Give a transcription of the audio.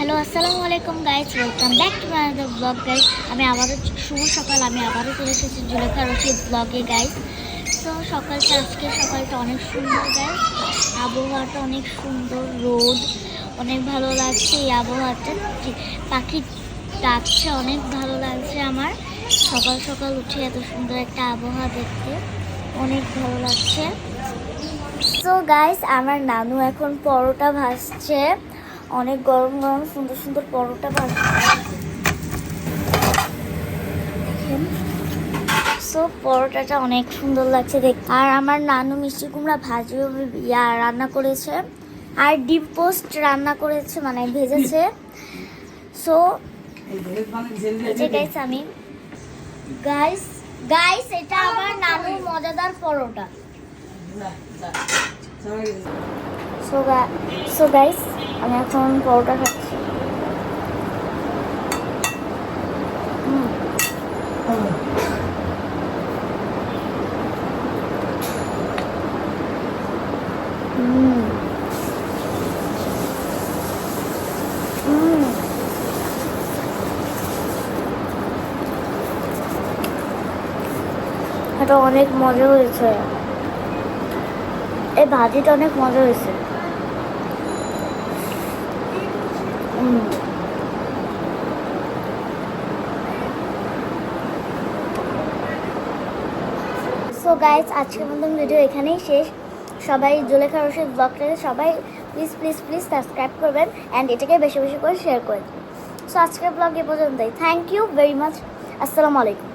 Hello আসসালামু আলাইকুম guys, welcome back to another blog guys. আমি আবারও শুভ সকাল, আমি আবারও চলে এসেছি জুলেখা রশিদ ব্লগে গাইস। তো আজকে সকালটা অনেক সুন্দর গাইস, আবহাওয়াটা অনেক সুন্দর, রোদ অনেক ভালো লাগছে। এই আবহাওয়াটা পাখি ডাকছে, অনেক ভালো লাগছে আমার। সকাল সকাল উঠে এত সুন্দর একটা আবহাওয়া দেখতে অনেক ভালো লাগছে। সো গাইস, আমার নানু এখন পরোটা ভাজছে, অনেক গরম গরম সুন্দর সুন্দর পরোটা ভাজছে দেখেন। সো পরোটাটা অনেক সুন্দর লাগছে দেখতে। আর আমার নানু মিষ্টি কুমড়া ভাজি রান্না করেছে, আর ডিম পোস্ট রান্না করেছে, মানে ভেজেছে। সো গাইস আমি গাইস গাইস এটা আমার নানুর মজাদার পরোটা। সো গাইস আমি এখন পরোটা খাচ্ছি। এটা অনেক মজা হয়েছে, এই ভাজিটা অনেক মজা হয়েছে। সো গাইস আজকের মতন ভিডিও এখানেই শেষ। সবাই জুলেখা রশিদ ব্লগটাকে সবাই প্লিজ প্লিজ প্লিজ সাবস্ক্রাইব করবেন অ্যান্ড এটাকে বেশি বেশি করে শেয়ার করে দেবেন। সো আজকের ব্লগ এ পর্যন্তই। Thank you very much. আসসালামু আলাইকুম।